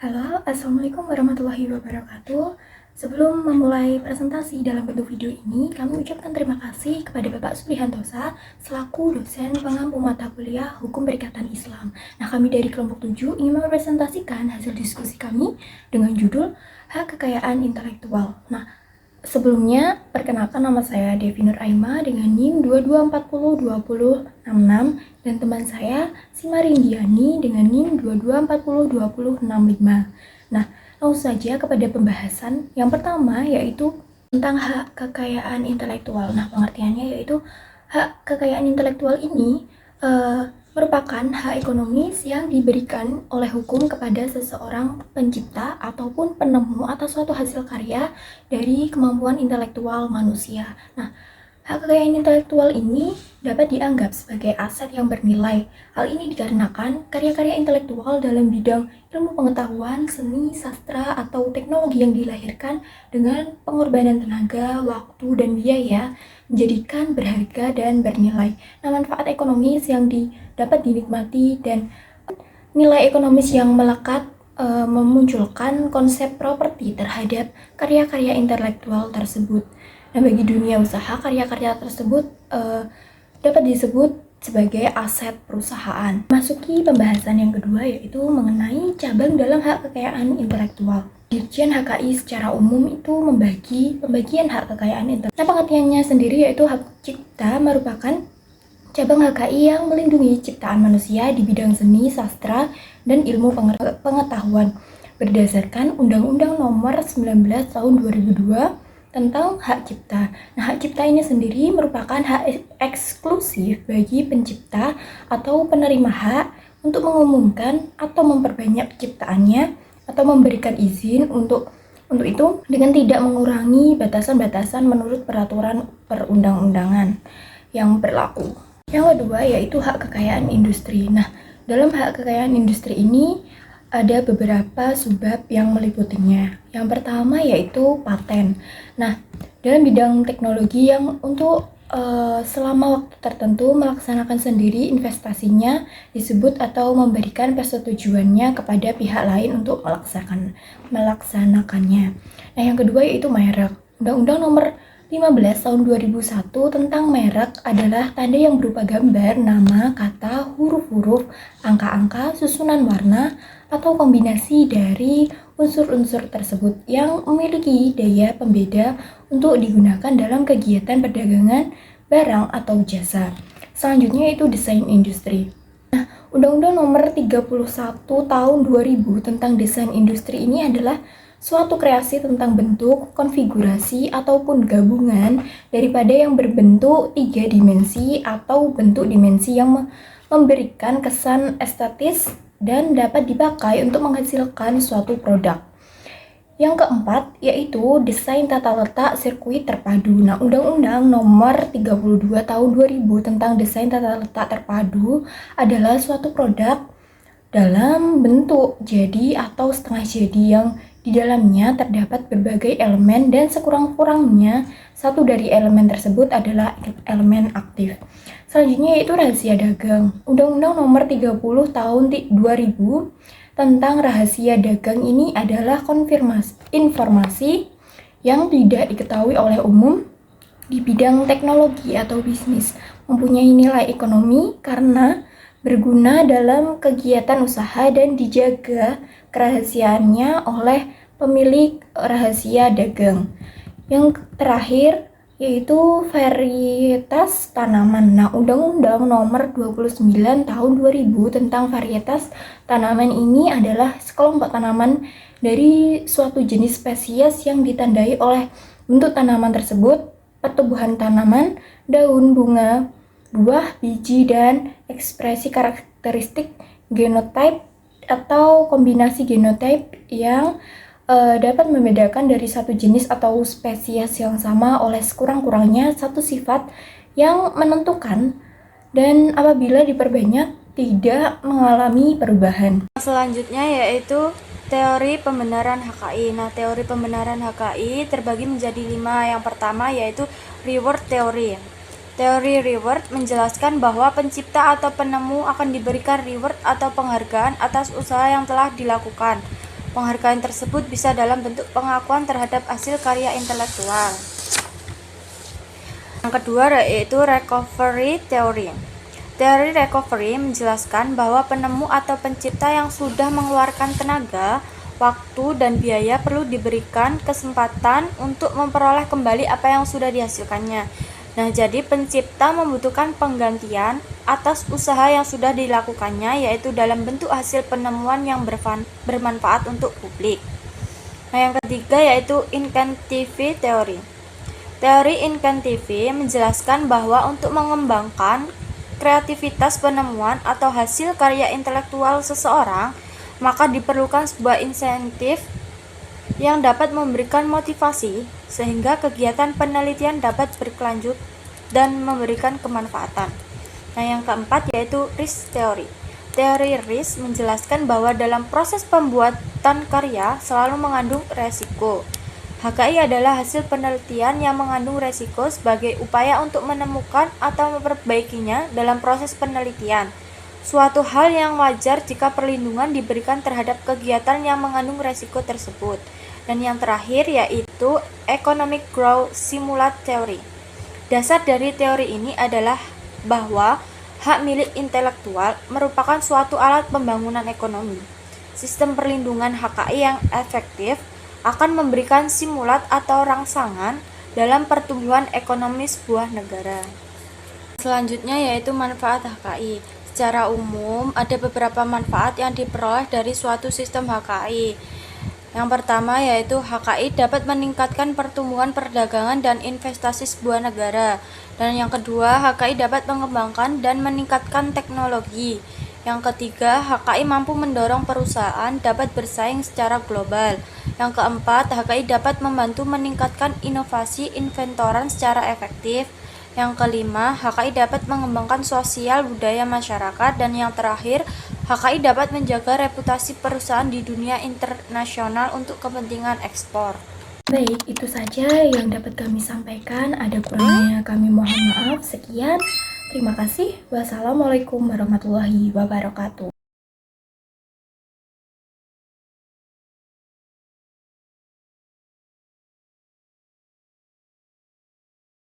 Halo, Assalamualaikum warahmatullahi wabarakatuh. Sebelum memulai presentasi dalam bentuk video ini, kami ucapkan terima kasih kepada Bapak Suprihantosa selaku dosen pengampu mata kuliah Hukum Berikatan Islam. Nah, kami dari kelompok 7 ingin mempresentasikan hasil diskusi kami dengan judul Hak Kekayaan Intelektual. Nah, sebelumnya, perkenalkan nama saya Devi Nur Aima dengan NIM 22402066 dan teman saya Simarindiani dengan NIM 22402065. Nah, langsung saja kepada pembahasan. Yang pertama yaitu tentang hak kekayaan intelektual. Nah, pengertiannya yaitu hak kekayaan intelektual ini merupakan hak ekonomis yang diberikan oleh hukum kepada seseorang pencipta ataupun penemu atas suatu hasil karya dari kemampuan intelektual manusia. Nah, hak kekayaan intelektual ini dapat dianggap sebagai aset yang bernilai. Hal ini dikarenakan karya-karya intelektual dalam bidang ilmu pengetahuan, seni, sastra, atau teknologi yang dilahirkan dengan pengorbanan tenaga, waktu, dan biaya menjadikan berharga dan bernilai. Nah, manfaat ekonomis yang dapat dinikmati dan nilai ekonomis yang melekat memunculkan konsep properti terhadap karya-karya intelektual tersebut. Nah, bagi dunia usaha, karya-karya tersebut dapat disebut sebagai aset perusahaan. Masuki pembahasan yang kedua yaitu mengenai cabang dalam hak kekayaan intelektual. Dirjen HKI secara umum itu membagi pembagian hak kekayaan intelektual. Nah, pengertiannya sendiri yaitu hak cipta merupakan cabang HKI yang melindungi ciptaan manusia di bidang seni, sastra, dan ilmu pengetahuan berdasarkan Undang-Undang Nomor 19 Tahun 2002 tentang hak cipta. Nah, hak cipta ini sendiri merupakan hak eksklusif bagi pencipta atau penerima hak untuk mengumumkan atau memperbanyak ciptaannya atau memberikan izin untuk itu dengan tidak mengurangi batasan-batasan menurut peraturan perundang-undangan yang berlaku. Yang kedua yaitu hak kekayaan industri. Nah, dalam hak kekayaan industri ini ada beberapa subbab yang meliputinya. Yang pertama yaitu paten. Nah, dalam bidang teknologi yang untuk selama waktu tertentu melaksanakan sendiri investasinya disebut atau memberikan persetujuannya kepada pihak lain untuk melaksanakannya. Nah, yang kedua yaitu merek. Undang-Undang Nomor 15 tahun 2001 tentang merek adalah tanda yang berupa gambar, nama, kata, huruf-huruf, angka-angka, susunan warna, atau kombinasi dari unsur-unsur tersebut yang memiliki daya pembeda untuk digunakan dalam kegiatan perdagangan barang atau jasa. Selanjutnya itu desain industri. Nah, Undang-Undang Nomor 31 tahun 2000 tentang desain industri ini adalah suatu kreasi tentang bentuk, konfigurasi, ataupun gabungan daripada yang berbentuk 3 dimensi atau bentuk dimensi yang memberikan kesan estetis dan dapat dipakai untuk menghasilkan suatu produk. Yang keempat yaitu desain tata letak sirkuit terpadu. Nah, Undang-Undang Nomor 32 Tahun 2000 tentang desain tata letak terpadu adalah suatu produk dalam bentuk jadi atau setengah jadi yang di dalamnya terdapat berbagai elemen dan sekurang-kurangnya satu dari elemen tersebut adalah elemen aktif. Selanjutnya yaitu rahasia dagang. Undang-Undang Nomor 30 Tahun 2000 tentang rahasia dagang ini adalah informasi yang tidak diketahui oleh umum di bidang teknologi atau bisnis, mempunyai nilai ekonomi karena berguna dalam kegiatan usaha dan dijaga kerahasiaannya oleh pemilik rahasia dagang. Yang terakhir yaitu varietas tanaman. Nah, Undang-Undang Nomor 29 Tahun 2000 tentang varietas tanaman ini adalah sekelompok tanaman dari suatu jenis spesies yang ditandai oleh bentuk tanaman tersebut, pertumbuhan tanaman, daun, bunga, buah, biji, dan ekspresi karakteristik genotype atau kombinasi genotype yang dapat membedakan dari satu jenis atau spesies yang sama oleh sekurang-kurangnya satu sifat yang menentukan dan apabila diperbanyak tidak mengalami perubahan. Selanjutnya yaitu teori pembenaran HKI. Nah, teori pembenaran HKI terbagi menjadi 5. Yang pertama yaitu reward theory. Teori reward menjelaskan bahwa pencipta atau penemu akan diberikan reward atau penghargaan atas usaha yang telah dilakukan. Penghargaan tersebut bisa dalam bentuk pengakuan terhadap hasil karya intelektual. Yang kedua yaitu recovery theory. Teori recovery menjelaskan bahwa penemu atau pencipta yang sudah mengeluarkan tenaga, waktu, dan biaya perlu diberikan kesempatan untuk memperoleh kembali apa yang sudah dihasilkannya. Nah, jadi pencipta membutuhkan penggantian atas usaha yang sudah dilakukannya, yaitu dalam bentuk hasil penemuan yang bermanfaat untuk publik. Nah, yang ketiga yaitu incentive theory. Teori incentive menjelaskan bahwa untuk mengembangkan kreativitas penemuan atau hasil karya intelektual seseorang, maka diperlukan sebuah insentif yang dapat memberikan motivasi sehingga kegiatan penelitian dapat berkelanjut dan memberikan kemanfaatan. Nah, yang keempat yaitu risk theory. Teori risk menjelaskan bahwa dalam proses pembuatan karya selalu mengandung resiko. HKI adalah hasil penelitian yang mengandung resiko sebagai upaya untuk menemukan atau memperbaikinya dalam proses penelitian. Suatu hal yang wajar jika perlindungan diberikan terhadap kegiatan yang mengandung resiko tersebut. Dan yang terakhir yaitu economic growth simulate theory. Dasar dari teori ini adalah bahwa hak milik intelektual merupakan suatu alat pembangunan ekonomi. Sistem perlindungan HKI yang efektif akan memberikan simulat atau rangsangan dalam pertumbuhan ekonomi sebuah negara. Selanjutnya yaitu manfaat HKI. Secara umum, ada beberapa manfaat yang diperoleh dari suatu sistem HKI. Yang pertama yaitu HKI dapat meningkatkan pertumbuhan perdagangan dan investasi sebuah negara. Dan yang kedua, HKI dapat mengembangkan dan meningkatkan teknologi. Yang ketiga, HKI mampu mendorong perusahaan dapat bersaing secara global. Yang keempat, HKI dapat membantu meningkatkan inovasi inventoran secara efektif. Yang kelima, HKI dapat mengembangkan sosial budaya masyarakat. Dan yang terakhir, HKI dapat menjaga reputasi perusahaan di dunia internasional untuk kepentingan ekspor. Baik, itu saja yang dapat kami sampaikan. Ada kurangnya kami mohon maaf. Sekian. Terima kasih. Wassalamualaikum warahmatullahi wabarakatuh.